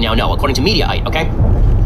now know, according to Mediaite, okay?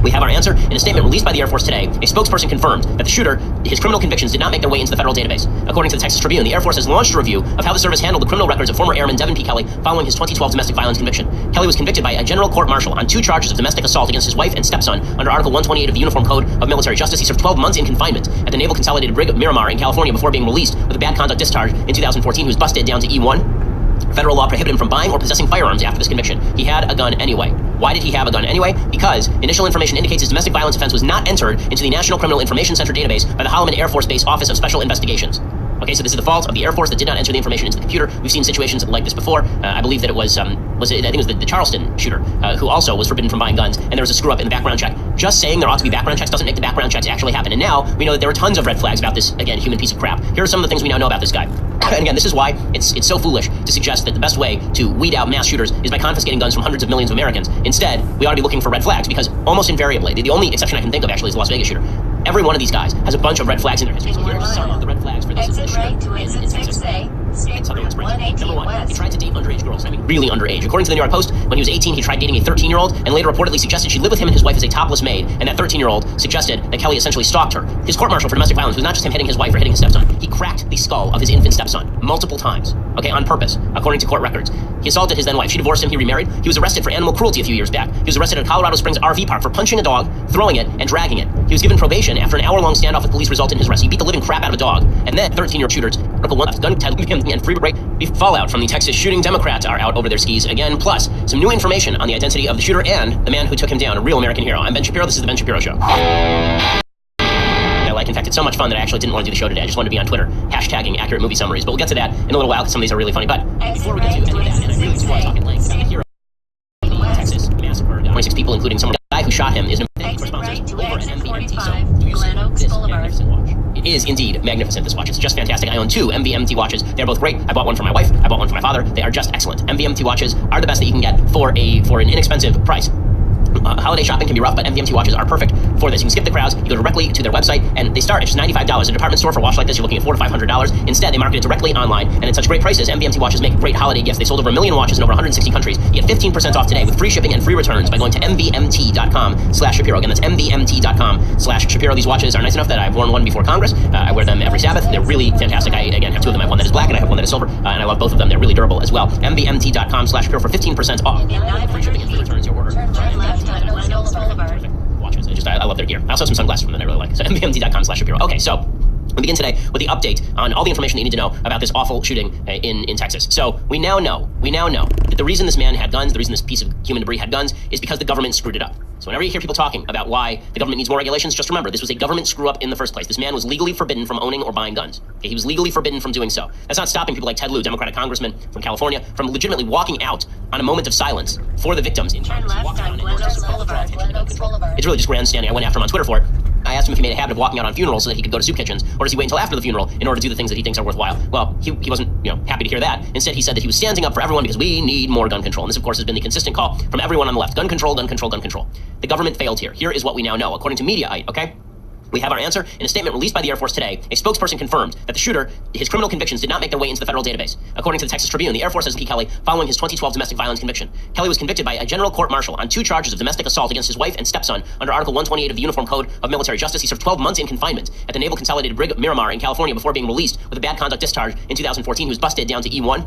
We have our answer. In a statement released by the Air Force today, a spokesperson confirmed that the shooter, his criminal convictions did not make their way into the federal database. According to the Texas Tribune, the Air Force has launched a review of how the service handled the criminal records of former Airman Devin P. Kelly following his 2012 domestic violence conviction. Kelly was convicted by a general court-martial on 2 charges of domestic assault against his wife and stepson under Article 128 of the Uniform Code of Military Justice. He served 12 months in confinement at the Naval Consolidated Brig Miramar in California before being released with a bad conduct discharge in 2014. He was busted down to E1. Federal law prohibited him from buying or possessing firearms after this conviction. He had a gun anyway. Why did he have a gun anyway? Because initial information indicates his domestic violence offense was not entered into the National Criminal Information Center database by the Holloman Air Force Base Office of Special Investigations. Okay, so this is the fault of the Air Force that did not enter the information into the computer. We've seen situations like this before. I believe that it was, I think it was the Charleston shooter, who also was forbidden from buying guns, and there was a screw up in the background check. Just saying there ought to be background checks doesn't make the background checks actually happen. And now we know that there are tons of red flags about this, again, human piece of crap. Here are some of the things we now know about this guy. And again, this is why it's so foolish to suggest that the best way to weed out mass shooters is by confiscating guns from hundreds of millions of Americans. Instead, we ought to be looking for red flags, because almost invariably, the only exception I can think of actually is the Las Vegas shooter. Every one of these guys has a bunch of red flags in their history. So here are some of the red flags for this shooter in Texas. Number 1, he tried to date underage girls. I mean, really underage. According to the New York Post, when he was 18, he tried dating a 13-year-old and later reportedly suggested she live with him and his wife as a topless maid, and that 13-year-old suggested that Kelly essentially stalked her. His court-martial for domestic violence was not just him hitting his wife or hitting his stepson. He cracked the skull of his infant stepson multiple times, okay, on purpose, according to court records. He assaulted his then-wife. She divorced him. He remarried. He was arrested for animal cruelty a few years back. He was arrested at a Colorado Springs RV park for punching a dog, throwing it, and dragging it. He was given probation after an hour-long standoff with police resulted in his arrest. He beat the living crap out of a dog. And then 13-year-old shooters, Article 1, gun, and free break. Fallout from the Texas shooting. Democrats are out over their skis again. Plus, some new information on the identity of the shooter and the man who took him down, a real American hero. I'm Ben Shapiro. This is the Ben Shapiro Show. In fact, it's so much fun that I actually didn't want to do the show today. I just wanted to be on Twitter, hashtagging accurate movie summaries. But we'll get to that in a little while because some of these are really funny. But before we get to any of that, and I really do want to talk at length about the hero of the Texas massacre. 26 people, including some guy who shot him, is an sponsors over at MVMT. So do you see this magnificent watch? It is indeed magnificent, this watch. It's just fantastic. I own 2 MVMT watches. They're both great. I bought one for my wife. I bought one for my father. They are just excellent. MVMT watches are the best that you can get for an inexpensive price. Holiday shopping can be rough, but MVMT watches are perfect for this. You can skip the crowds, you go directly to their website, and they start at just $95. A department store for a watch like this, you're looking at $400 to $500. Instead, they market it directly online, and at such great prices, MVMT watches make great holiday gifts. They sold over 1 million watches in over 160 countries. You get 15% off today with free shipping and free returns by going to mvmt.com/Shapiro. Again, that's mvmt.com/Shapiro. These watches are nice enough that I've worn one before Congress. I wear them every Sabbath. They're really fantastic. I, again, have 2 of them. I have one that is black, and I have one that is silver, and I love both of them. They're really durable as well. mvmt.com/Shapiro for 15% off. Free shipping and free returns your order. Watches. I love their gear. I also have some sunglasses from them that I really like. So mvmt.com/Shapiro. Okay, so we begin today with the update on all the information that you need to know about this awful shooting in Texas. So we now know that the reason this man had guns, the reason this piece of human debris had guns, is because the government screwed it up. So whenever you hear people talking about why the government needs more regulations, just remember, this was a government screw-up in the first place. This man was legally forbidden from owning or buying guns. Okay, he was legally forbidden from doing so. That's not stopping people like Ted Lieu, Democratic congressman from California, from legitimately walking out on a moment of silence for the victims in Congress. It's really just grandstanding. I went after him on Twitter for it. I asked him if he made a habit of walking out on funerals so that he could go to soup kitchens, or does he wait until after the funeral in order to do the things that he thinks are worthwhile? Well, he wasn't, happy to hear that. Instead, he said that he was standing up for everyone because we need more gun control. And this, of course, has been the consistent call from everyone on the left. Gun control, gun control, gun control. The government failed here. Here is what we now know, according to Mediaite, okay? We have our answer. In a statement released by the Air Force today, a spokesperson confirmed that the shooter, his criminal convictions did not make their way into the federal database. According to the Texas Tribune, the Air Force has P. Kelly following his 2012 domestic violence conviction. Kelly was convicted by a general court-martial on 2 charges of domestic assault against his wife and stepson under Article 128 of the Uniform Code of Military Justice. He served 12 months in confinement at the Naval Consolidated Brig Miramar in California before being released with a bad conduct discharge in 2014. He was busted down to E1.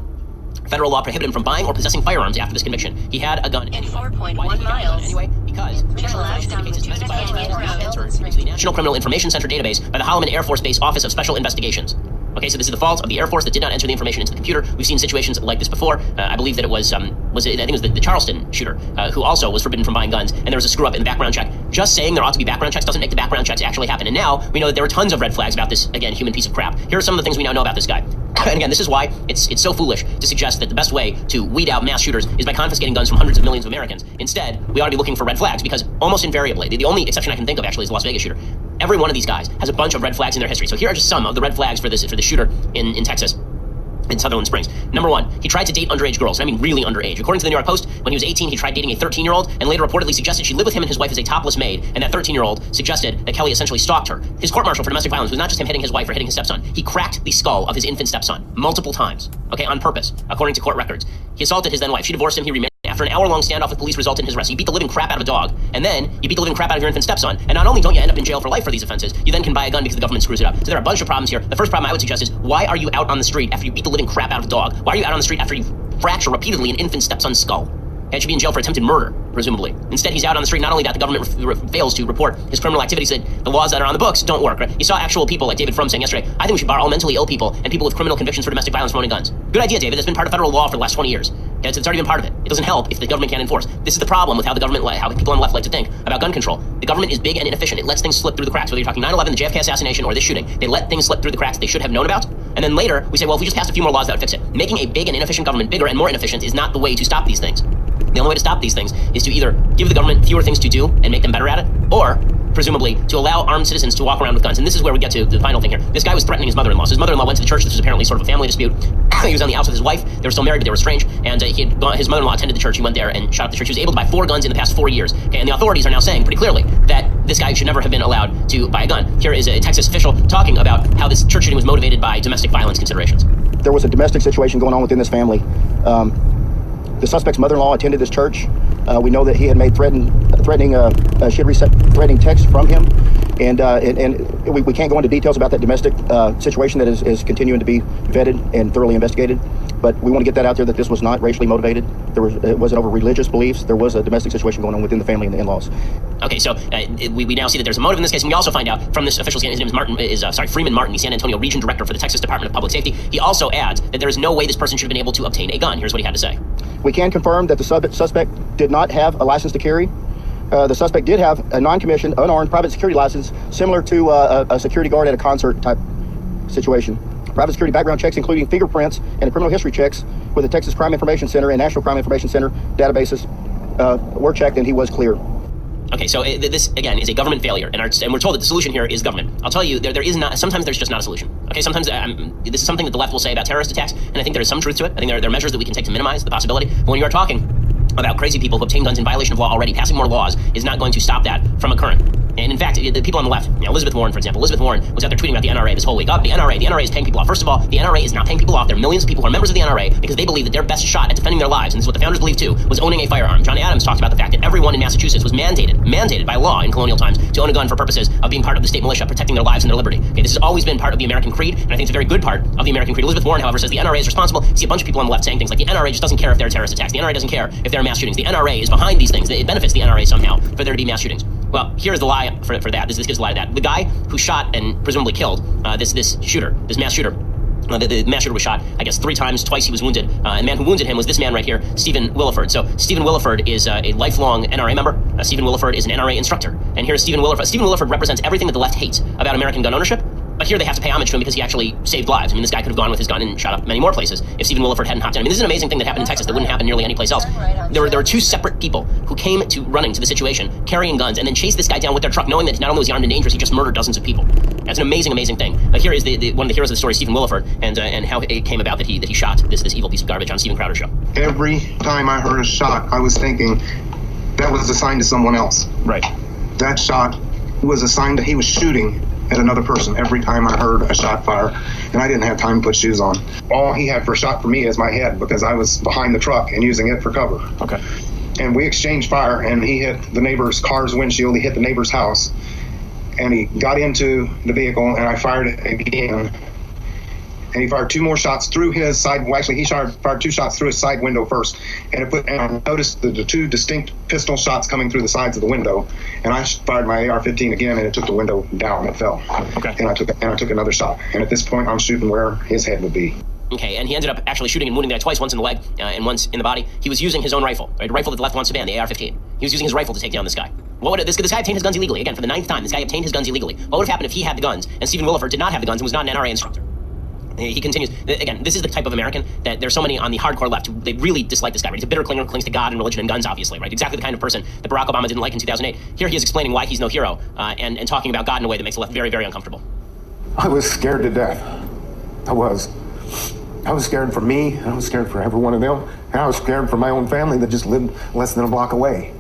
Federal law prohibited him from buying or possessing firearms after this conviction. He had a gun anyway. 4.1 miles. Anyway, because initial information indicates his domestic violence was not entered into the National Criminal Information Center database by the Holloman Air Force Base Office of Special Investigations. Okay, so this is the fault of the Air Force that did not enter the information into the computer. We've seen situations like this before. I believe that it was, I think it was the Charleston shooter, who also was forbidden from buying guns, and there was a screw up in the background check. Just saying there ought to be background checks doesn't make the background checks actually happen. And now we know that there are tons of red flags about this, again, human piece of crap. Here are some of the things we now know about this guy. And again, this is why it's so foolish to suggest that the best way to weed out mass shooters is by confiscating guns from hundreds of millions of Americans. Instead, we ought to be looking for red flags, because almost invariably, the only exception I can think of actually is the Las Vegas shooter. Every one of these guys has a bunch of red flags in their history. So here are just some of the red flags for the shooter in Texas. In Sutherland Springs. Number 1, he tried to date underage girls. I mean, really underage. According to the New York Post, when he was 18, he tried dating a 13-year-old and later reportedly suggested she live with him and his wife as a topless maid. And that 13-year-old suggested that Kelly essentially stalked her. His court-martial for domestic violence was not just him hitting his wife or hitting his stepson. He cracked the skull of his infant stepson multiple times. Okay, on purpose, according to court records. He assaulted his then wife. She divorced him. He remarried after after an hour-long standoff with police resulted in his arrest. You beat the living crap out of a dog, and then you beat the living crap out of your infant stepson. And not only don't you end up in jail for life for these offenses, you then can buy a gun because the government screws it up. So there are a bunch of problems here. The first problem I would suggest is, why are you out on the street after you beat the living crap out of a dog? Why are you out on the street after you fracture repeatedly an infant stepson's skull? And should be in jail for attempted murder, presumably. Instead, he's out on the street. Not only that, the government fails to report his criminal activity, said the laws that are on the books don't work. Right? You saw actual people like David Frum saying yesterday, I think we should bar all mentally ill people and people with criminal convictions for domestic violence from owning guns. Good idea, David. That's been part of federal law for the last 20 years. Okay, it's already been part of it. It doesn't help if the government can't enforce. This is the problem with how the government, how people on the left like to think about gun control. The government is big and inefficient. It lets things slip through the cracks. Whether you're talking 9/11, the JFK assassination, or this shooting, they let things slip through the cracks they should have known about. And then later, we say, well, if we just passed a few more laws, that would fix it. Making a big and inefficient government bigger and more inefficient is not the way to stop these things. The only way to stop these things is to either give the government fewer things to do and make them better at it, or, presumably, to allow armed citizens to walk around with guns. And this is where we get to the final thing here. This guy was threatening his mother-in-law. So his mother-in-law went to the church. This was apparently sort of a family dispute. He was on the outs with his wife. They were still married, but they were estranged. And his mother-in-law attended the church. He went there and shot up the church. He was able to buy 4 guns in the past 4 years. Okay, and the authorities are now saying pretty clearly that this guy should never have been allowed to buy a gun. Here is a Texas official talking about how this church shooting was motivated by domestic violence considerations. There was a domestic situation going on within this family. The suspect's mother-in-law attended this church. We know that he had made threatening texts from him, and we can't go into details about that domestic situation that is continuing to be vetted and thoroughly investigated. But we want to get that out there that this was not racially motivated. It wasn't over religious beliefs. There was a domestic situation going on within the family and the in-laws. Okay, so we now see that there's a motive in this case. And we also find out from this official's his name is Freeman Martin, the San Antonio Region Director for the Texas Department of Public Safety. He also adds that there is no way this person should have been able to obtain a gun. Here's what he had to say. We can confirm that the suspect did not have a license to carry. The suspect did have a non-commissioned, unarmed private security license, similar to a security guard at a concert type situation. Private security background checks, including fingerprints and criminal history checks with the Texas Crime Information Center and National Crime Information Center databases were checked, and he was clear. Okay, so this, again, is a government failure, and we're told that the solution here is government. I'll tell you, there is not, sometimes there's just not a solution. Okay, sometimes this is something that the left will say about terrorist attacks, and I think there is some truth to it. I think there are measures that we can take to minimize the possibility. But when you are talking about crazy people who obtain guns in violation of law already, passing more laws is not going to stop that from occurring. And in fact, the people on the left, Elizabeth Warren, for example, Elizabeth Warren was out there tweeting about the NRA this whole week. Oh, the NRA is paying people off. First of all, the NRA is not paying people off. There are millions of people who are members of the NRA because they believe that their best shot at defending their lives, and this is what the founders believed too, was owning a firearm. John Adams talked about the fact that everyone in Massachusetts was mandated by law in colonial times to own a gun for purposes of being part of the state militia, protecting their lives and their liberty. Okay, this has always been part of the American creed, and I think it's a very good part of the American creed. Elizabeth Warren, however, says the NRA is responsible. You see a bunch of people on the left saying things like the NRA just doesn't care if there are terrorist attacks. The NRA doesn't care if there are mass shootings. The NRA is behind these things. It benefits the NRA somehow for there to be mass shootings. Well, here's the lie for that. This gives a lie to that. The guy who shot and presumably killed this mass shooter, the mass shooter was shot, I guess, 3 times. Twice he was wounded. And the man who wounded him was this man right here, Stephen Williford. So Stephen Williford is a lifelong NRA member. Stephen Williford is an NRA instructor. And here's Stephen Williford. Stephen Williford represents everything that the left hates about American gun ownership. But here they have to pay homage to him because he actually saved lives. I mean, this guy could have gone with his gun and shot up many more places if Stephen Williford hadn't hopped in. I mean, this is an amazing thing that happened in Texas that wouldn't happen nearly any place else. There were 2 separate people who came to running to the situation, carrying guns, and then chased this guy down with their truck, knowing that not only was he armed and dangerous, he just murdered dozens of people. That's an amazing, amazing thing. Here is one of the heroes of the story, Stephen Williford, and how it came about that he shot this evil piece of garbage on Steven Crowder's show. Every time I heard a shot, I was thinking that was assigned to someone else. Right. That shot was assigned to, he was shooting at another person every time I heard a shot fire, and I didn't have time to put shoes on. All he had for a shot for me is my head because I was behind the truck and using it for cover. Okay. And we exchanged fire, and he hit the neighbor's car's windshield, he hit the neighbor's house, and he got into the vehicle, and I fired it again. And he fired 2 more shots through his side. Well, actually, he fired 2 shots through his side window first. And I noticed the 2 distinct pistol shots coming through the sides of the window. And I fired my AR-15 again, and it took the window down. It fell. Okay. And I took another shot. And at this point, I'm shooting where his head would be. Okay, and he ended up actually shooting and wounding the guy twice, once in the leg and once in the body. He was using his own rifle, right? A rifle that the left wants to ban, the AR-15. He was using his rifle to take down this guy. This guy obtained his guns illegally. Again, for the 9th time, this guy obtained his guns illegally. What would have happened if he had the guns and Stephen Williford did not have the guns and was not an NRA instructor? He continues, again, this is the type of American that there's so many on the hardcore left who they really dislike this guy, right? He's a bitter clinger who clings to God and religion and guns, obviously, right? Exactly the kind of person that Barack Obama didn't like in 2008. Here he is explaining why he's no hero and talking about God in a way that makes the left very, very uncomfortable. I was scared to death. I was scared for me, I was scared for every one of them, and I was scared for my own family that just lived less than a block away.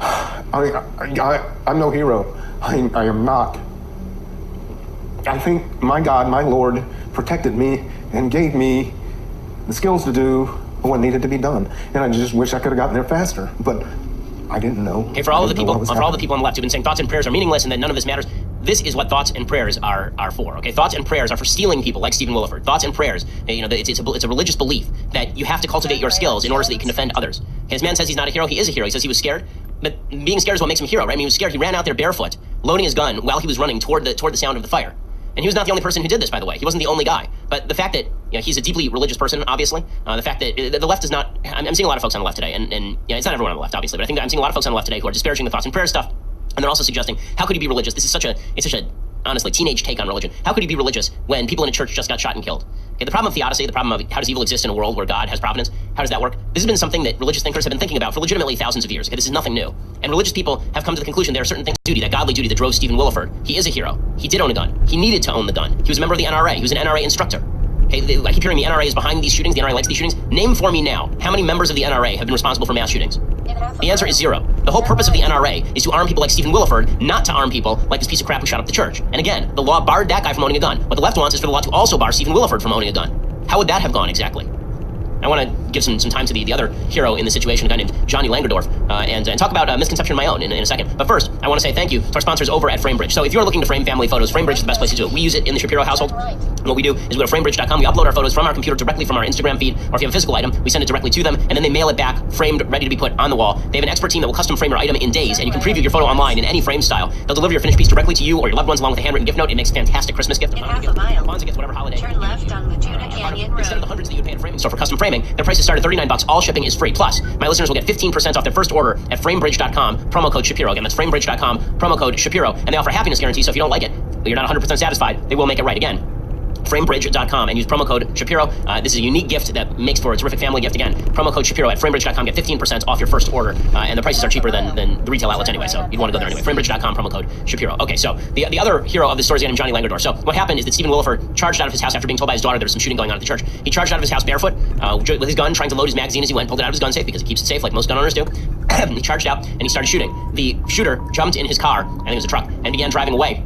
I'm no hero. I am not. I think my God, my Lord, protected me and gave me the skills to do what needed to be done. And I just wish I could have gotten there faster. But I didn't know. Okay, for all the people on the left who've been saying thoughts and prayers are meaningless and that none of this matters, this is what thoughts and prayers are for. Okay, thoughts and prayers are for stealing people like Stephen Williford. Thoughts and prayers, it's a religious belief that you have to cultivate your skills in order so that you can defend others. Okay, this man says he's not a hero. He is a hero. He says he was scared, but being scared is what makes him a hero, right? I mean, he was scared. He ran out there barefoot, loading his gun while he was running toward the sound of the fire. And he was not the only person who did this, by the way. He wasn't the only guy. But the fact that he's a deeply religious person, obviously, the fact that the left is not... I'm seeing a lot of folks on the left today, and it's not everyone on the left, obviously, but I think I'm seeing a lot of folks on the left today who are disparaging the thoughts and prayers stuff, and they're also suggesting, how could he be religious? This is such a honestly, teenage take on religion. How could he be religious when people in a church just got shot and killed? Okay, the problem of theodicy, the problem of how does evil exist in a world where God has providence, how does that work? This has been something that religious thinkers have been thinking about for legitimately thousands of years. Okay, this is nothing new. And religious people have come to the conclusion there are certain things, that godly duty that drove Stephen Williford. He is a hero. He did own a gun. He needed to own the gun. He was a member of the NRA. He was an NRA instructor. Okay, I keep hearing the NRA is behind these shootings. The NRA likes these shootings. Name for me now how many members of the NRA have been responsible for mass shootings? The answer is 0. The whole purpose of the NRA is to arm people like Stephen Williford, not to arm people like this piece of crap who shot up the church. And again, the law barred that guy from owning a gun. What the left wants is for the law to also bar Stephen Williford from owning a gun. How would that have gone exactly? I want to give some time to the other hero in the situation, a guy named Johnny Langerdorf, and talk about misconception of my own in a second. But first, I want to say thank you to our sponsors over at FrameBridge. So if you're looking to frame family photos, FrameBridge is the best place to do it. We use it in the Shapiro household. And what we do is we go to framebridge.com. We upload our photos from our computer directly from our Instagram feed, or if you have a physical item, we send it directly to them, and then they mail it back, framed, ready to be put on the wall. They have an expert team that will custom frame your item in days, and you can preview your photo online in any frame style. They'll deliver your finished piece directly to you or your loved ones along with a handwritten gift note. It makes a fantastic Christmas gift. In half a mile, against whatever holiday. Turn left on Laguna Canyon Road. Instead of the hundreds that you pay at a framing store for custom framing, their prices start at $39. All shipping is free. Plus, my listeners will get 15% off their first order at framebridge.com, promo code Shapiro. Again, that's framebridge.com, promo code Shapiro. And they offer a happiness guarantee, so if you don't like it, or you're not 100% satisfied, they will make it right. Again, framebridge.com, and use promo code Shapiro. This is a unique gift that makes for a terrific family gift. Again, promo code Shapiro at framebridge.com. Get 15% off your first order, and the prices are cheaper than the retail outlets anyway, so you'd want to go there anyway. Framebridge.com, promo code Shapiro. Okay, so the other hero of this story is named Johnny Langerdorf. So what happened is that Stephen Williford charged out of his house after being told by his daughter there was some shooting going on at the church. He charged out of his house barefoot with his gun, trying to load his magazine as he went, pulled it out of his gun safe because it keeps it safe like most gun owners do. He charged out and he started shooting. The shooter jumped in his car, I think it was a truck, and began driving away.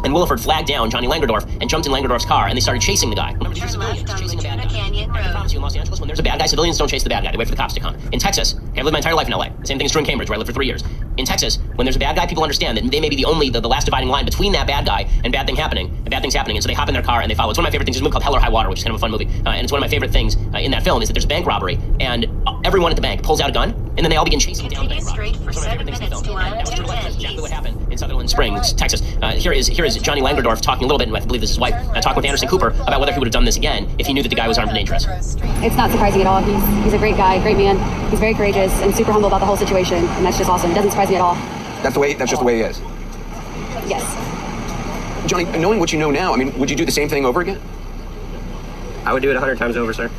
And Williford flagged down Johnny Langerdorf and jumped in Langerdorf's car, and they started chasing the guy. Remember, these are civilians chasing a bad guy. And I promise you, in Los Angeles, when there's a bad guy, civilians don't chase the bad guy. They wait for the cops to come. In Texas, okay, I've lived my entire life in LA. The same thing is true in Cambridge, where I lived for 3 years. In Texas, when there's a bad guy, people understand that they may be the last dividing line between that bad guy and bad things happening. And so they hop in their car and they follow. It's one of my favorite things. There's a movie called Hell or High Water, which is kind of a fun movie. And it's one of my favorite things in that film is that there's a bank robbery, and everyone at the bank pulls out a gun, and then they all begin chasing down the bank robber. Straight for 7 minutes to That's exactly what happened in Sutherland Springs, Texas. Here is Johnny Langerdorf talking a little bit, and I believe this is his wife, talking with Anderson Cooper about whether he would have done this again if he knew that the guy was armed and dangerous. It's not surprising at all. He's a great guy, great man. He's very courageous and super humble about the whole situation, and that's just awesome. It doesn't surprise me at all. That's just the way he is. Yes. Johnny, knowing what you know now, I mean, would you do the same thing over again? I would do it 100 times over, sir.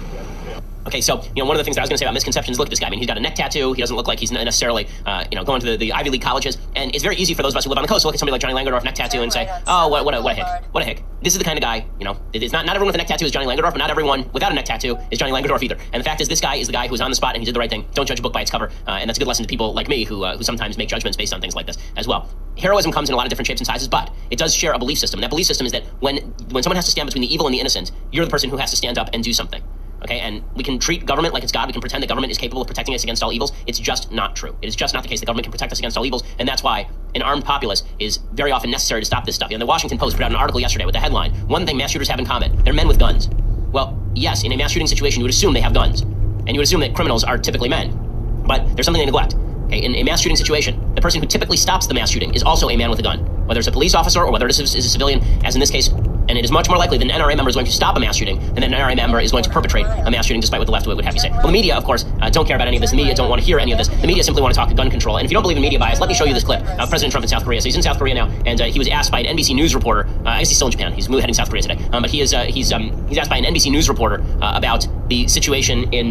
Okay, so, one of the things that I was going to say about misconceptions, look at this guy. I mean, he's got a neck tattoo. He doesn't look like he's necessarily, going to the Ivy League colleges. And it's very easy for those of us who live on the coast to look at somebody like Johnny Langerdorf, neck tattoo, and say, oh, what a hick. What a hick. This is the kind of guy, it's not everyone with a neck tattoo is Johnny Langerdorf, but not everyone without a neck tattoo is Johnny Langerdorf either. And the fact is, this guy is the guy who was on the spot and he did the right thing. Don't judge a book by its cover. And that's a good lesson to people like me who sometimes make judgments based on things like this as well. Heroism comes in a lot of different shapes and sizes, but it does share a belief system. And that belief system is that when someone has to stand between the evil and the innocent, you're the person who has to stand up and do something. Okay, and we can treat government like it's God. We can pretend that government is capable of protecting us against all evils. It's just not true. It is just not the case that government can protect us against all evils, and that's why an armed populace is very often necessary to stop this stuff. The Washington Post put out an article yesterday with the headline, "One thing mass shooters have in common, they're men with guns." Well, yes, in a mass shooting situation, you would assume they have guns, and you would assume that criminals are typically men. But there's something they neglect. Okay, in a mass shooting situation, the person who typically stops the mass shooting is also a man with a gun. Whether it's a police officer or whether it is a civilian, as in this case, and it is much more likely that an NRA member is going to stop a mass shooting than that an NRA member is going to perpetrate a mass shooting, despite what the left would have you say. Well, the media, of course, don't care about any of this. The media don't want to hear any of this. The media simply want to talk gun control. And if you don't believe in media bias, let me show you this clip of President Trump in South Korea. So he's in South Korea now, and he was asked by an NBC News reporter. I guess he's still in Japan. He's heading South Korea today. But he's asked by an NBC News reporter about the situation in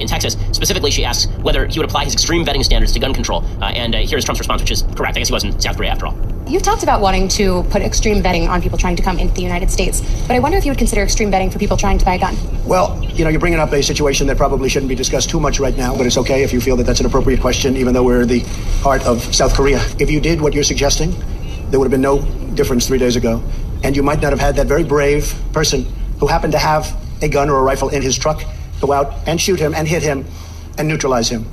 Texas. Specifically, she asks whether he would apply his extreme vetting standards to gun control. And here's Trump's response, which is correct. I guess he was in South Korea after all. You've talked about wanting to put extreme vetting on people trying to come into the United States, but I wonder if you would consider extreme vetting for people trying to buy a gun. Well, you're bringing up a situation that probably shouldn't be discussed too much right now, but it's okay if you feel that that's an appropriate question, even though we're in the heart of South Korea. If you did what you're suggesting, there would have been no difference 3 days ago, and you might not have had that very brave person who happened to have a gun or a rifle in his truck go out and shoot him and hit him and neutralize him.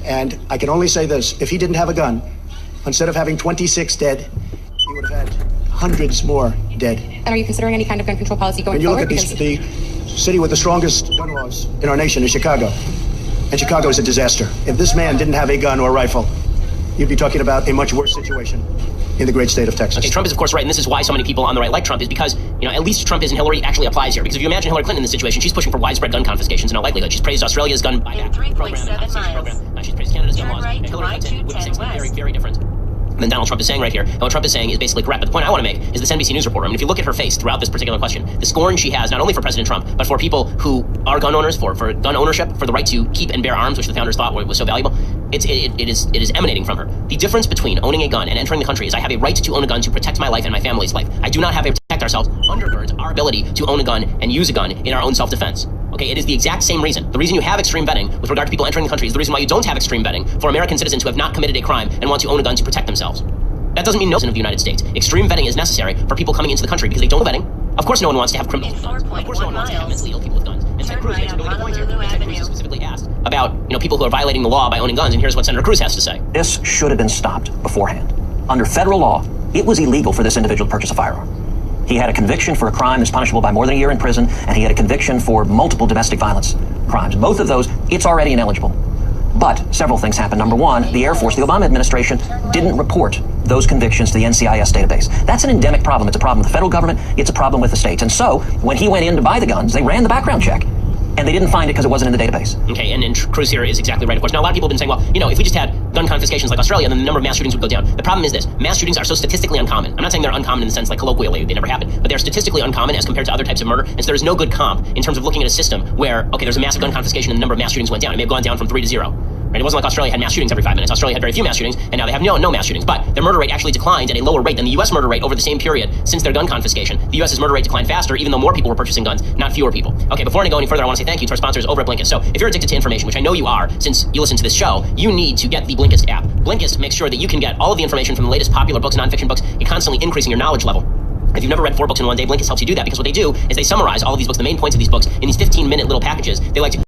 And I can only say this, if he didn't have a gun, instead of having 26 dead, he would have had hundreds more dead. And are you considering any kind of gun control policy going When you forward? look at the city with the strongest gun laws in our nation is Chicago. And Chicago is a disaster. If this man didn't have a gun or a rifle, you'd be talking about a much worse situation in the great state of Texas. Okay, Trump is of course right, and this is why so many people on the right like Trump, is because, at least Trump isn't Hillary actually applies here. Because if you imagine Hillary Clinton in this situation, she's pushing for widespread gun confiscations in all likelihood. She's praised Australia's gun buyback program, she's praised Canada's gun laws, and Hillary Clinton would say something very, very different than Donald Trump is saying right here. And what Trump is saying is basically correct. But the point I want to make is this NBC News reporter. I mean, if you look at her face throughout this particular question, the scorn she has not only for President Trump, but for people who are gun owners, for gun ownership, for the right to keep and bear arms, which the founders thought was so valuable, it is emanating from her. The difference between owning a gun and entering the country is I have a right to own a gun to protect my life and my family's life. I do not have a protect ourselves undergirds our ability to own a gun and use a gun in our own self-defense. Okay, it is the exact same reason. The reason you have extreme vetting with regard to people entering the country is the reason why you don't have extreme vetting for American citizens who have not committed a crime and want to own a gun to protect themselves. That doesn't mean no citizen of the United States. Extreme vetting is necessary for people coming into the country because they don't have vetting. Of course no one wants to have criminals with guns. Of course no one wants to have mentally ill people with guns. And Ted Cruz makes a really good point here. Ted Cruz specifically asked about, people who are violating the law by owning guns, and here's what Senator Cruz has to say. This should have been stopped beforehand. Under federal law, it was illegal for this individual to purchase a firearm. He had a conviction for a crime that's punishable by more than a year in prison, and he had a conviction for multiple domestic violence crimes. Both of those, it's already ineligible. But several things happened. Number one, the Air Force, the Obama administration, didn't report those convictions to the NCIS database. That's an endemic problem. It's a problem with the federal government. It's a problem with the states. And so when he went in to buy the guns, they ran the background check. And they didn't find it because it wasn't in the database. Okay, and Cruz here is exactly right, of course. Now, a lot of people have been saying, well, if we just had gun confiscations like Australia, then the number of mass shootings would go down. The problem is this. Mass shootings are so statistically uncommon. I'm not saying they're uncommon in the sense like colloquially, they never happen, but they're statistically uncommon as compared to other types of murder. And so there's no good comp in terms of looking at a system where, okay, there's a massive gun confiscation and the number of mass shootings went down. It may have gone down from 3 to 0. Right? It wasn't like Australia had mass shootings every 5 minutes. Australia had very few mass shootings, and now they have no mass shootings. But their murder rate actually declined at a lower rate than the U.S. murder rate over the same period since their gun confiscation. The U.S.'s murder rate declined faster, even though more people were purchasing guns, not fewer people. Okay, before I go any further, I want to say thank you to our sponsors over at Blinkist. So if you're addicted to information, which I know you are, since you listen to this show, you need to get the Blinkist app. Blinkist makes sure that you can get all of the information from the latest popular books, nonfiction books, and constantly increasing your knowledge level. If you've never read 4 books in one day, Blinkist helps you do that, because what they do is they summarize all of these books, the main points of these books, in these 15-minute little packages. They like to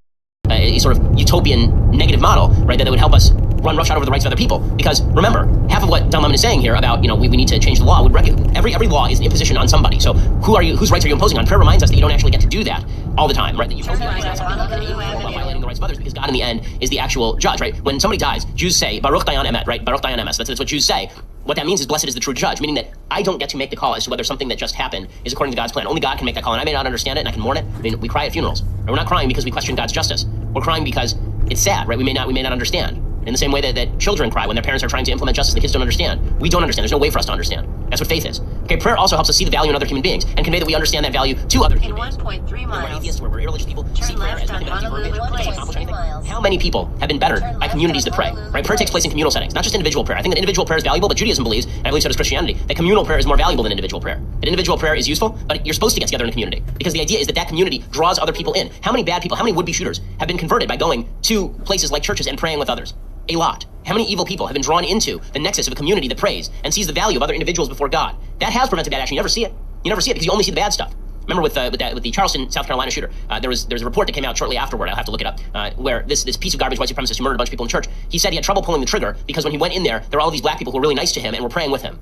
a sort of utopian negative model, right, that would help us run roughshod over the rights of other people. Because remember, half of what Don Lemon is saying here about, we need to change the law would every law is an imposition on somebody. So whose rights are you imposing on? Prayer reminds us that you don't actually get to do that all the time, right? That utopia is not something that you while violating the rights of others, because God in the end is the actual judge, right? When somebody dies, Jews say Baruch Dayan Emet, right? Baruch Dayan Emes. That's what Jews say. What that means is blessed is the true judge, meaning that I don't get to make the call as to whether something that just happened is according to God's plan. Only God can make that call, and I may not understand it, and I can mourn it. I mean, we cry at funerals. Right? We're not crying because we question God's justice. We're crying because it's sad, right? We may not understand. In the same way that children cry when their parents are trying to implement justice, the kids don't understand. We don't understand. There's no way for us to understand. That's what faith is. Okay, prayer also helps us see the value in other human beings and convey that we understand that value to other human beings. 1.3 miles. We're atheists, we're irreligious people, see prayer as nothing but empty verbiage, it doesn't accomplish anything. Miles. How many people have been bettered by communities that pray, right? Prayer takes place in communal settings, not just individual prayer. I think that individual prayer is valuable, but Judaism believes, and I believe so does Christianity, that communal prayer is more valuable than individual prayer. That individual prayer is useful, but you're supposed to get together in a community, because the idea is that community draws other people in. How many bad people, how many would-be shooters have been converted by going to places like churches and praying with others? A lot. How many evil people have been drawn into the nexus of a community that prays and sees the value of other individuals before God? That has prevented bad action. You never see it. You never see it because you only see the bad stuff. Remember with the Charleston, South Carolina shooter, there's a report that came out shortly afterward, I'll have to look it up, where this piece of garbage white supremacist who murdered a bunch of people in church, he said he had trouble pulling the trigger because when he went in there were all these black people who were really nice to him and were praying with him.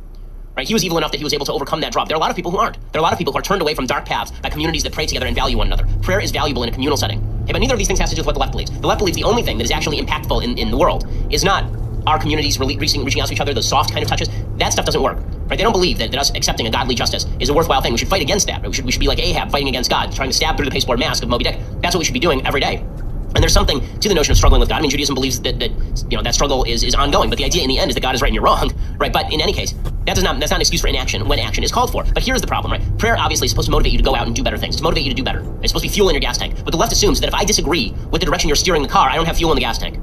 Right? He was evil enough that he was able to overcome that drop. There are a lot of people who aren't. There are a lot of people who are turned away from dark paths by communities that pray together and value one another. Prayer is valuable in a communal setting. Okay, but neither of these things has to do with what the left believes. The left believes the only thing that is actually impactful in the world is not our communities reaching out to each other, those soft kind of touches. That stuff doesn't work. Right? They don't believe that us accepting a godly justice is a worthwhile thing. We should fight against that. Right? We should be like Ahab fighting against God, trying to stab through the pasteboard mask of Moby Dick. That's what we should be doing every day. And there's something to the notion of struggling with God. I mean, Judaism believes that struggle is ongoing, but the idea in the end is that God is right and you're wrong, right? But in any case, that's not an excuse for inaction when action is called for. But here's the problem, right? Prayer obviously is supposed to motivate you to go out and do better things. It's to motivate you to do better. It's supposed to be fuel in your gas tank. But the left assumes that if I disagree with the direction you're steering the car, I don't have fuel in the gas tank.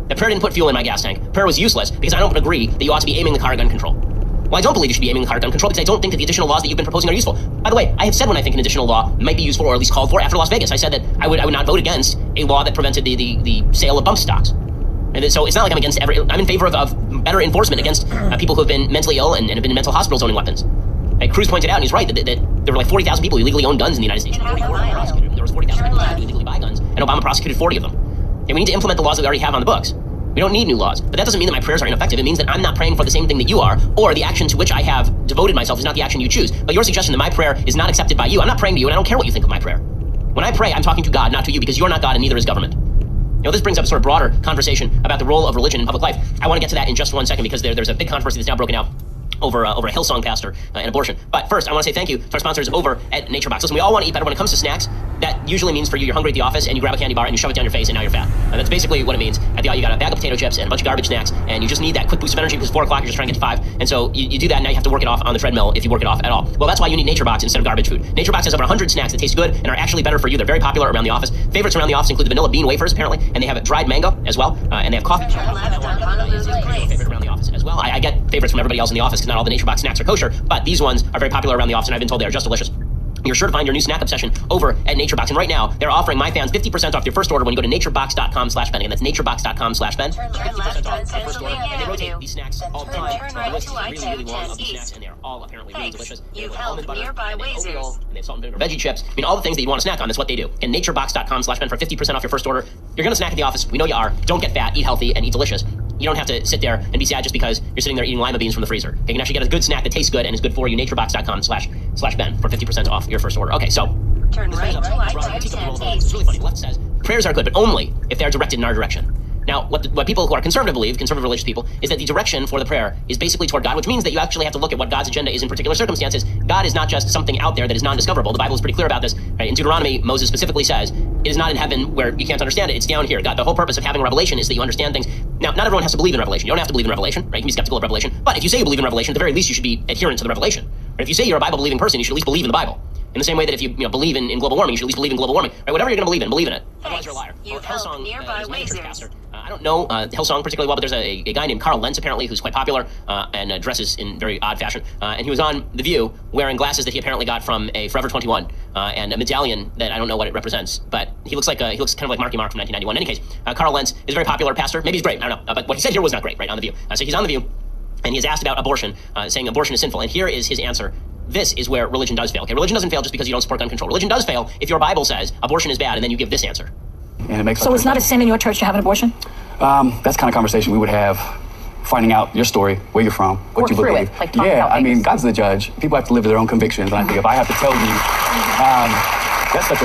That prayer didn't put fuel in my gas tank. Prayer was useless because I don't agree that you ought to be aiming the car at gun control. Well, I don't believe you should be aiming the car at gun control because I don't think that the additional laws that you've been proposing are useful. By the way, I have said when I think an additional law might be useful or at least called for after Las Vegas. I said that I would not vote against a law that prevented the sale of bump stocks. And so it's not like I'm against I'm in favor of better enforcement against people who have been mentally ill and have been in mental hospitals owning weapons. Cruz pointed out, and he's right, that there were like 40,000 people who illegally own guns in the United States. 44 were prosecuted. There was 40,000 people who illegally buy guns. and Obama prosecuted 40 of them. And we need to implement the laws that we already have on the books. We don't need new laws. But that doesn't mean that my prayers are ineffective. It means that I'm not praying for the same thing that you are, or the action to which I have devoted myself is not the action you choose. But your suggestion that my prayer is not accepted by you, I'm not praying to you, and I don't care what you think of my prayer. When I pray, I'm talking to God, not to you, because you're not God and neither is government. You know, this brings up a sort of broader conversation about the role of religion in public life. I want to get to that in just 1 second, because there's a big controversy that's now broken out over a Hillsong pastor and abortion. But first, I want to say thank you to our sponsors over at NatureBox. Listen, we all want to eat better when it comes to snacks. That usually means for you're hungry at the office and you grab a candy bar and you shove it down your face and now you're fat. And that's basically what it means. At the you got a bag of potato chips and a bunch of garbage snacks and you just need that quick boost of energy because 4 o'clock you're just trying to get to 5. And so you do that and now you have to work it off on the treadmill if you work it off at all. Well, that's why you need NatureBox instead of garbage food. NatureBox has over 100 snacks that taste good and are actually better for you. They're very popular around the office. Favorites around the office include the vanilla bean wafers, apparently, and they have dried mango as well, and they have coffee. Favorite around the office as well. I get favorites from everybody else in the office because not all the NatureBox snacks are kosher, but these ones are very popular around the office and I've been told they are just delicious. You're sure to find your new snack obsession over at NatureBox. And right now, they're offering my fans 50% off your first order when you go to naturebox.com/Ben. And that's naturebox.com/Ben. 50% off your first order. And they rotate these snacks all the time. The list is really, really long of these snacks, and they are all apparently really delicious. You've held nearby oatmeal, and they have salt and vinegar veggie chips. I mean, all the things that you want to snack on, that's what they do. And naturebox.com/Ben for 50% off your first order. You're going to snack at the office. We know you are. Don't get fat. Eat healthy and eat delicious. You don't have to sit there and be sad just because you're sitting there eating lima beans from the freezer. You can actually get a good snack that tastes good and is good for you. naturebox.com/Ben for 50% off your first order. Okay, so turn right to I-10. It's really funny. The left says prayers are good, but only if they're directed in our direction. Now, what people who are conservative believe, conservative religious people, is that the direction for the prayer is basically toward God, which means that you actually have to look at what God's agenda is in particular circumstances. God is not just something out there that is non-discoverable. The Bible is pretty clear about this. Right? In Deuteronomy, Moses specifically says, it is not in heaven where you can't understand it. It's down here. God, the whole purpose of having revelation is that you understand things. Now, not everyone has to believe in revelation. You don't have to believe in revelation, right? You can be skeptical of revelation. But if you say you believe in revelation, at the very least, you should be adherent to the revelation. Right? If you say you're a Bible-believing person, you should at least believe in the Bible. In the same way that if you believe in global warming, you should at least believe in global warming. Right? Whatever you're going to believe in it. Otherwise, you're a liar. Hillsong is a pastor. I don't know Hillsong particularly well, but there's a guy named Carl Lentz, apparently, who's quite popular and dresses in very odd fashion. And he was on The View wearing glasses that he apparently got from a Forever 21 and a medallion that I don't know what it represents, but he looks kind of like Marky Mark from 1991. In any case, Carl Lentz is a very popular pastor. Maybe he's great. I don't know. But what he said here was not great, right, on The View. So he's on The View, and he is asked about abortion, saying abortion is sinful. And here is his answer. This is where religion does fail. Okay, religion doesn't fail just because you don't support gun control. Religion does fail if your Bible says abortion is bad, and then you give this answer. And it makes so it's not a sin in your church to have an abortion? That's kind of conversation we would have, finding out your story, where you're from, what you believe. Yeah, I mean, God's the judge. People have to live their own convictions, and I think if I have to tell you,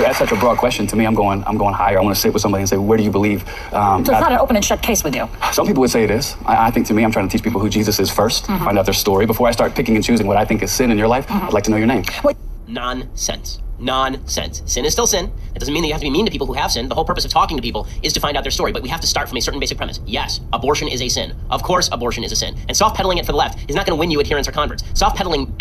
that's such a broad question. To me, I'm going higher. I want to sit with somebody and say, where do you believe? So it's not an open and shut case with you? Some people would say it is. I think to me, I'm trying to teach people who Jesus is first, find out their story. Before I start picking and choosing what I think is sin in your life, I'd like to know your name. Nonsense. Nonsense. Sin is still sin. That doesn't mean that you have to be mean to people who have sinned. The whole purpose of talking to people is to find out their story. But we have to start from a certain basic premise. Yes, abortion is a sin. Of course, abortion is a sin. And soft-pedaling it for the left is not going to win you adherents or converts. Soft-pedaling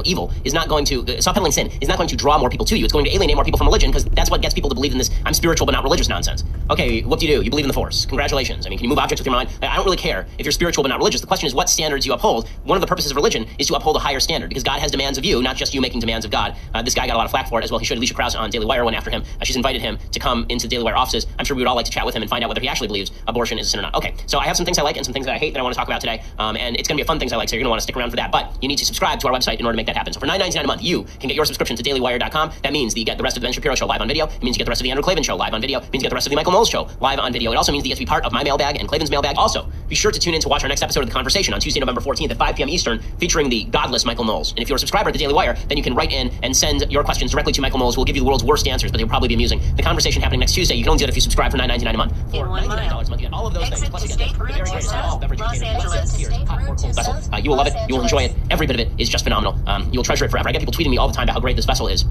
evil is not going to, soft-pedaling sin is not going to draw more people to you. It's going to alienate more people from religion because that's what gets people to believe in this I'm spiritual but not religious nonsense. Okay, what do? You believe in the Force. Congratulations. I mean, can you move objects with your mind? I don't really care if you're spiritual but not religious. The question is what standards you uphold. One of the purposes of religion is to uphold a higher standard because God has demands of you, not just you making demands of God. This guy got a lot of flack for it as well. He should. Alicia Krause on Daily Wire went after him. She's invited him to come into the Daily Wire offices. I'm sure we would all like to chat with him and find out whether he actually believes abortion is a sin or not. Okay, so I have some things I like and some things that I hate that I want to talk about today. And it's going to be a fun things I like, so you're going to want to stick around for that. But you need to subscribe to our website in order to make that happen. So for $9.99 a month, you can get your subscription to dailywire.com. That means that you get the rest of the Ben Shapiro Show live on video. It means you get the rest of the Andrew Klavan Show live on video. It means you get the rest of the Michael Knowles Show live on video. It also means that you get to be part of my mailbag and Klavan's mailbag. Also, be sure to tune in to watch our next episode of The Conversation on Tuesday, November 14th at 5 p.m. Eastern, featuring the godless Michael Knowles. And if you're a subscriber to the Daily Wire, then you can write in and send your questions directly to Michael Knowles, who will give you the world's worst answers, but they'll probably be amusing. The Conversation happening next Tuesday. You can only do it if you subscribe for $9.99 a month. For $99 a month, you get all of those things. Plus, you get the very greatest all beverage containers, hot or cold vessel. You will love it. You will enjoy it. Every bit of it is just phenomenal. You will treasure it forever. I get people tweeting me all the time about how great this vessel is,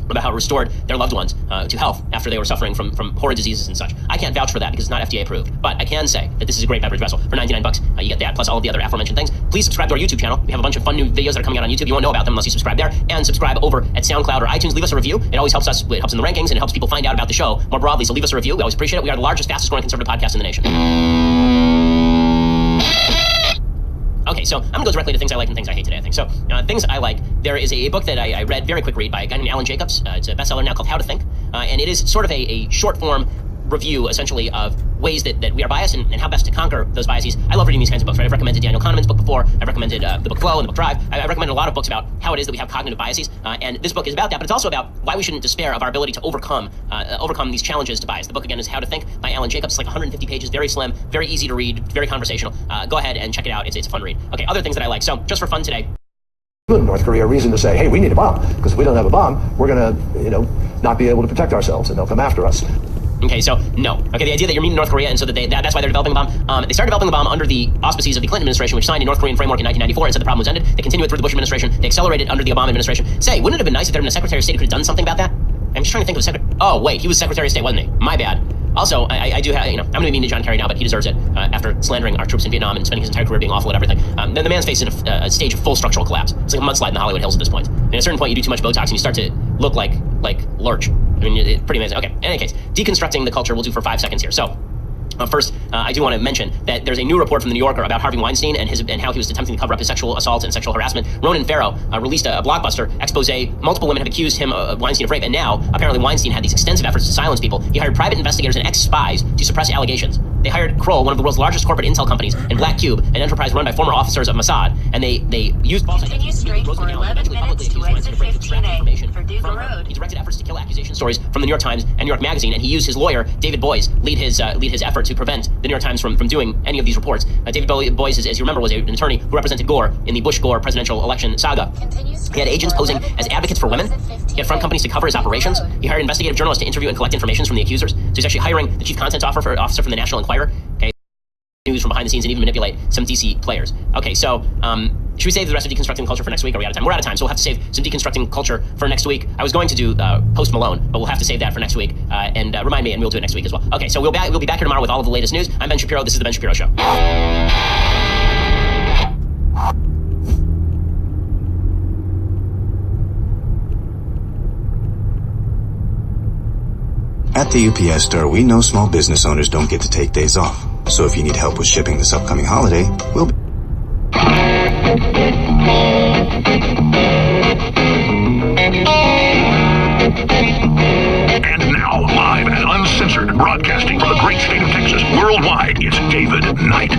about how it restored their loved ones to health after they were suffering from horrid diseases and such. I can't vouch for that because it's not FDA approved, but I can say that this is a great beverage vessel. For $99, you get that, plus all of the other aforementioned things. Please subscribe to our YouTube channel. We have a bunch of fun new videos that are coming out on YouTube. You won't know about them unless you subscribe there. And subscribe over at SoundCloud or iTunes. Leave us a review. It always helps us. It helps in the rankings and it helps people find out about the show more broadly. So leave us a review. We always appreciate it. We are the largest, fastest growing conservative podcast in the nation. Okay, so I'm going to go directly to things I like and things I hate today, I think. So, things I like, there is a book that I read, very quick read, by a guy named Alan Jacobs. It's a bestseller now called How to Think. And it is sort of a short form review, essentially, of ways that we are biased and how best to conquer those biases. I love reading these kinds of books, right? I've recommended Daniel Kahneman's book before. I've recommended the book Flow and the book Drive. I recommend a lot of books about how it is that we have cognitive biases, and this book is about that, but it's also about why we shouldn't despair of our ability to overcome these challenges to bias. The book, again, is How to Think by Alan Jacobs. It's like 150 pages, very slim, very easy to read, very conversational. Go ahead and check it out. It's a fun read. Okay, other things that I like. So, just for fun today. Good North Korea a reason to say, hey, we need a bomb, because if we don't have a bomb, we're going to, not be able to protect ourselves, and they'll come after us. Okay, so no. Okay, the idea that you're meeting North Korea, and so that's why they're developing a bomb. They started developing the bomb under the auspices of the Clinton administration, which signed a North Korean framework in 1994 and said the problem was ended. They continued it through the Bush administration. They accelerated under the Obama administration. Say, wouldn't it have been nice if there had been a Secretary of State who could have done something about that? I'm just trying to think of a secretary. Oh, wait, he was Secretary of State, wasn't he? My bad. Also, I do have, I'm going to be mean to John Kerry now, but he deserves it after slandering our troops in Vietnam and spending his entire career being awful at everything. Then the man's facing a stage of full structural collapse. It's like a mudslide in the Hollywood Hills at this point. And at a certain point, you do too much Botox and you start to look like Lurch. I mean, it's pretty amazing. Okay, in any case, deconstructing the culture we'll do for 5 seconds here. So, first, I do want to mention that there's a new report from the New Yorker about Harvey Weinstein and how he was attempting to cover up his sexual assault and sexual harassment. Ronan Farrow released a blockbuster expose. Multiple women have accused him of Weinstein of rape, and now apparently Weinstein had these extensive efforts to silence people. He hired private investigators and ex-spies to suppress allegations. They hired Kroll, one of the world's largest corporate intel companies, and Black Cube, an enterprise run by former officers of Mossad, and they used false identities. He directed efforts to kill accusation stories from the New York Times and New York Magazine, and he used his lawyer David Boies lead his effort to prevent the New York Times from doing any of these reports. David Boies, as you remember, was an attorney who represented Gore in the Bush-Gore presidential election saga. He had agents posing as advocates for women. He had front companies to cover his operations. He hired investigative journalists to interview and collect information from the accusers. So he's actually hiring the chief content officer from the National Enquirer. Okay, news from behind the scenes and even manipulate some DC players. Okay, so should we save the rest of deconstructing culture for next week? Or are we out of time? We're out of time, so we'll have to save some deconstructing culture for next week. I was going to do Post Malone, but we'll have to save that for next week. And remind me, and we'll do it next week as well. Okay, so we'll be back here tomorrow with all of the latest news. I'm Ben Shapiro. This is the Ben Shapiro Show. At the UPS store, we know small business owners don't get to take days off. So if you need help with shipping this upcoming holiday, we'll be... And now, live and uncensored, broadcasting from the great state of Texas worldwide, it's David Knight.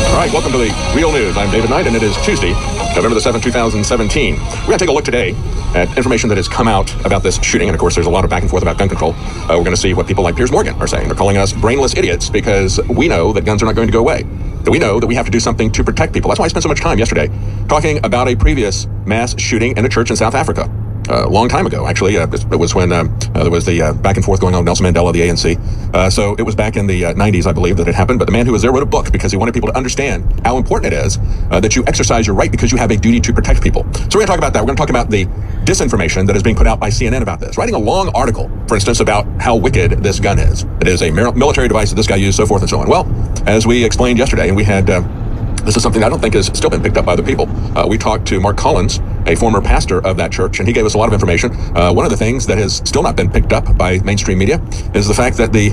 All right, welcome to the Real News. I'm David Knight, and it is Tuesday, November the 7th, 2017. We're going to take a look today at information that has come out about this shooting. And of course, there's a lot of back and forth about gun control. We're going to see what people like Piers Morgan are saying. They're calling us brainless idiots because we know that guns are not going to go away. That we know that we have to do something to protect people. That's why I spent so much time yesterday talking about a previous mass shooting in a church in South Africa. A long time ago, actually. It was when there was the back and forth going on with Nelson Mandela, the ANC. So it was back in the 90s, I believe, that it happened. But the man who was there wrote a book because he wanted people to understand how important it is that you exercise your right because you have a duty to protect people. So we're going to talk about that. We're going to talk about the disinformation that is being put out by CNN about this. Writing a long article, for instance, about how wicked this gun is. It is a military device that this guy used, so forth and so on. Well, as we explained yesterday, and we had... this is something I don't think has still been picked up by other people. We talked to Mark Collins, a former pastor of that church, and he gave us a lot of information. One of the things that has still not been picked up by mainstream media is the fact that the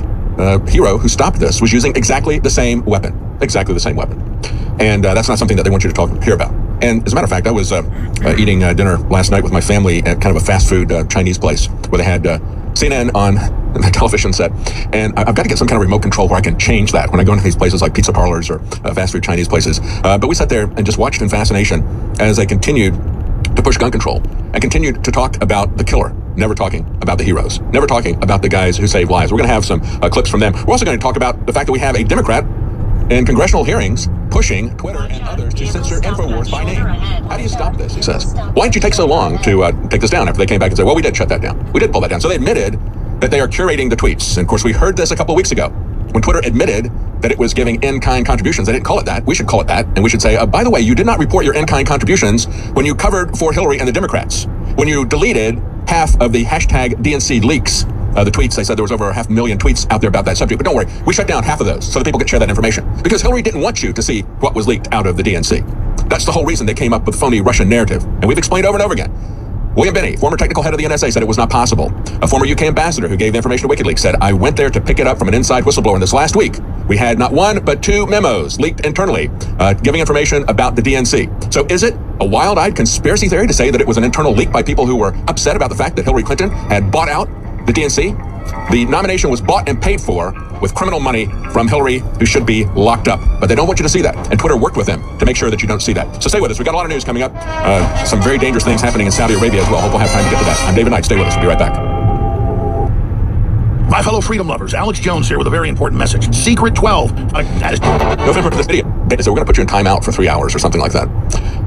hero who stopped this was using exactly the same weapon. Exactly the same weapon. And that's not something that they want you to hear about. And as a matter of fact, I was eating dinner last night with my family at kind of a fast food Chinese place where they had CNN on the television set, and I've got to get some kind of remote control where I can change that when I go into these places like pizza parlors or fast food Chinese places. But we sat there and just watched in fascination as they continued to push gun control and continued to talk about the killer, never talking about the heroes, never talking about the guys who save lives. We're going to have some clips from them. We're also going to talk about the fact that we have a Democrat in congressional hearings pushing Twitter and others to censor InfoWars by name. How do you stop this, he says. Why did you take so long to take this down after they came back and said, well, we did shut that down. We did pull that down. So they admitted that they are curating the tweets. And of course, we heard this a couple of weeks ago when Twitter admitted that it was giving in-kind contributions. They didn't call it that. We should call it that. And we should say, by the way, you did not report your in-kind contributions when you covered for Hillary and the Democrats, when you deleted half of the hashtag DNC leaks the tweets. They said there was over 500,000 tweets out there about that subject. But don't worry, we shut down half of those so that people can share that information. Because Hillary didn't want you to see what was leaked out of the DNC. That's the whole reason they came up with the phony Russian narrative. And we've explained over and over again. William Binney, former technical head of the NSA, said it was not possible. A former UK ambassador who gave the information to WikiLeaks said, I went there to pick it up from an inside whistleblower. And this last week, we had not one, but 2 memos leaked internally, giving information about the DNC. So is it a wild-eyed conspiracy theory to say that it was an internal leak by people who were upset about the fact that Hillary Clinton had bought out the DNC? The nomination was bought and paid for with criminal money from Hillary, who should be locked up. But they don't want you to see that. And Twitter worked with them to make sure that you don't see that. So stay with us. We've got a lot of news coming up. Some very dangerous things happening in Saudi Arabia as well. Hope we'll have time to get to that. I'm David Knight. Stay with us. We'll be right back. My fellow freedom lovers, Alex Jones here with a very important message. Secret 12. November for this video. So we're going to put you in timeout for 3 hours or something like that.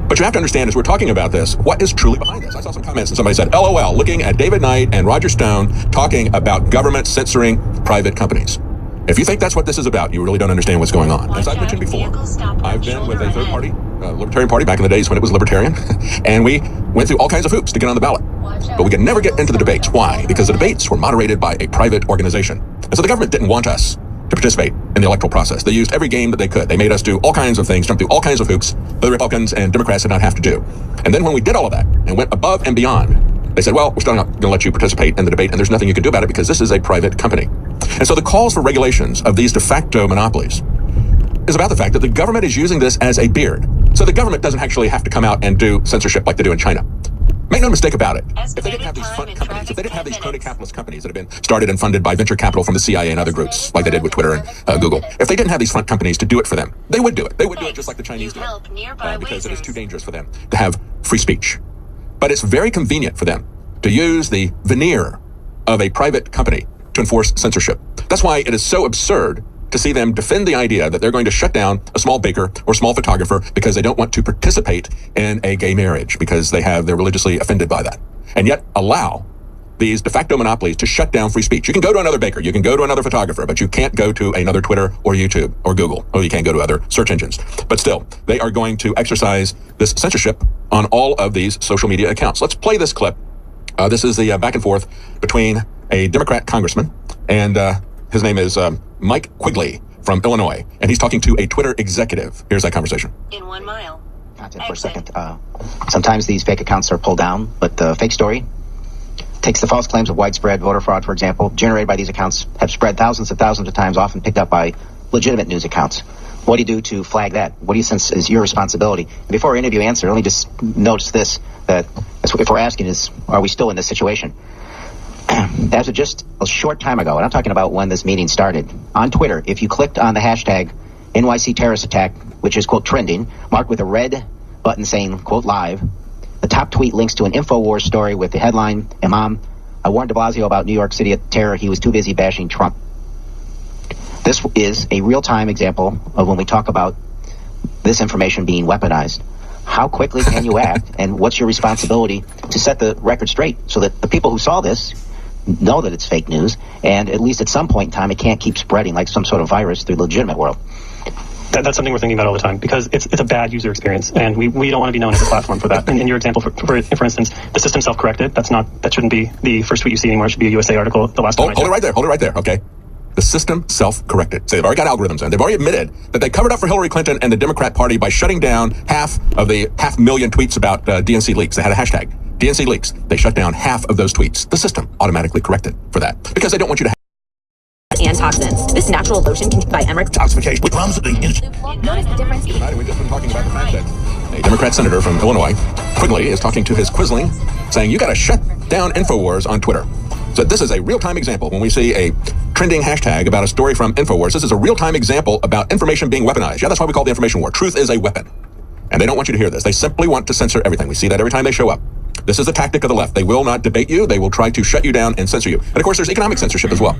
But you have to understand, as we're talking about this, what is truly behind this? I saw some comments and somebody said, LOL, looking at David Knight and Roger Stone talking about government censoring private companies. If you think that's what this is about, you really don't understand what's going on. As I've mentioned before, I've been with a third party, Libertarian Party, back in the days when it was Libertarian, and we went through all kinds of hoops to get on the ballot. But we could never get into the debates. Why? Because the debates were moderated by a private organization. And so the government didn't want us to participate in the electoral process. They used every game that they could. They made us do all kinds of things, jump through all kinds of hoops that the Republicans and Democrats did not have to do. And then when we did all of that and went above and beyond, they said, well, we're still not going to let you participate in the debate, and there's nothing you can do about it because this is a private company. And so the calls for regulations of these de facto monopolies is about the fact that the government is using this as a beard. So the government doesn't actually have to come out and do censorship like they do in China. Make no mistake about it. If they didn't have these front companies, if they didn't have these crony capitalist companies that have been started and funded by venture capital from the CIA and other groups, like they did with Twitter and Google, if they didn't have these front companies to do it for them, they would do it. They would do it just like the Chinese do it, because it is too dangerous for them to have free speech. But it's very convenient for them to use the veneer of a private company to enforce censorship. That's why it is so absurd to see them defend the idea that they're going to shut down a small baker or small photographer because they don't want to participate in a gay marriage because they're religiously offended by that. And yet allow these de facto monopolies to shut down free speech. You can go to another baker, you can go to another photographer, but you can't go to another Twitter or YouTube or Google, or you can't go to other search engines. But still, they are going to exercise this censorship on all of these social media accounts. Let's play this clip. This is the back and forth between a Democrat congressman and his name is Mike Quigley from Illinois, and he's talking to a Twitter executive. Here's that conversation. In 1 mile. Content for a second. Sometimes these fake accounts are pulled down, but the fake story takes the false claims of widespread voter fraud, for example, generated by these accounts, have spread thousands of times, often picked up by legitimate news accounts. What do you do to flag that? What do you sense is your responsibility? Before any of you answer, let me just notice this, that if we're asking is, are we still in this situation? As of just a short time ago, and I'm talking about when this meeting started, on Twitter, if you clicked on the hashtag NYC terrorist attack, which is, quote, trending, marked with a red button saying, quote, live, the top tweet links to an InfoWars story with the headline, Imam, I warned de Blasio about New York City terror. He was too busy bashing Trump. This is a real-time example of when we talk about this information being weaponized. How quickly can you act, and what's your responsibility to set the record straight so that the people who saw this know that it's fake news, and at least at some point in time it can't keep spreading like some sort of virus through the legitimate world? That's something we're thinking about all the time, because it's a bad user experience, and we don't want to be known as a platform for that. And in your example, for instance, the system self-corrected. That shouldn't be the first tweet you see anymore. It should be a USA article. The last time hold it right there. Okay. The system self-corrected. So they've already got algorithms in. They've already admitted that they covered up for Hillary Clinton and the Democrat Party by shutting down half of the 500,000 tweets about DNC leaks. They had a hashtag, DNC leaks. They shut down half of those tweets. The system automatically corrected for that because they don't want you to and toxins. This natural lotion can by Emmerich detoxification with notice the difference. We've just been talking about the fact that a Democrat senator from Illinois, Quigley, is talking to his quisling, saying you got to shut down InfoWars on Twitter. So this is a real-time example. When we see a trending hashtag about a story from InfoWars, this is a real-time example about information being weaponized. Yeah, that's why we call it the information war. Truth is a weapon. And they don't want you to hear this. They simply want to censor everything. We see that every time they show up. This is the tactic of the left. They will not debate you. They will try to shut you down and censor you. And of course, there's economic censorship as well.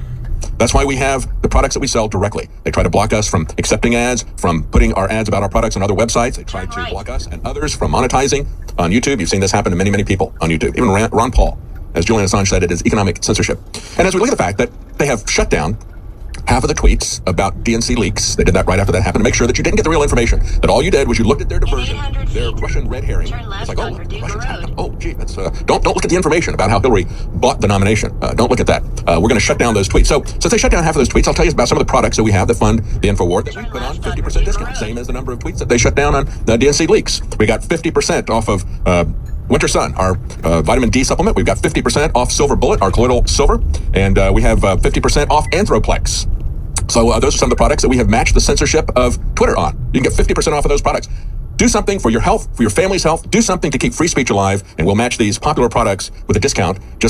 That's why we have the products that we sell directly. They try to block us from accepting ads, from putting our ads about our products on other websites. They try to block us and others from monetizing on YouTube. You've seen this happen to many, many people on YouTube. Even Ron Paul, as Julian Assange said, it is economic censorship. And as we look at the fact that they have shut down half of the tweets about DNC leaks. They did that right after that happened to make sure that you didn't get the real information. That all you did was you looked at their diversion, their Russian red herring. It's like, oh, Russians have, oh, gee, that's don't look at the information about how Hillary bought the nomination. Don't look at that. We're going to shut down those tweets. So since they shut down half of those tweets, I'll tell you about some of the products that we have that fund the InfoWar that we put on 50% discount, same as the number of tweets that they shut down on the DNC leaks. We got 50% off of Winter Sun, our vitamin D supplement. We've got 50% off Silver Bullet, our colloidal silver, and we have 50% off Anthroplex. So those are some of the products that we have matched the censorship of Twitter on. You can get 50% off of those products. Do something for your health, for your family's health. Do something to keep free speech alive, and we'll match these popular products with a discount. Just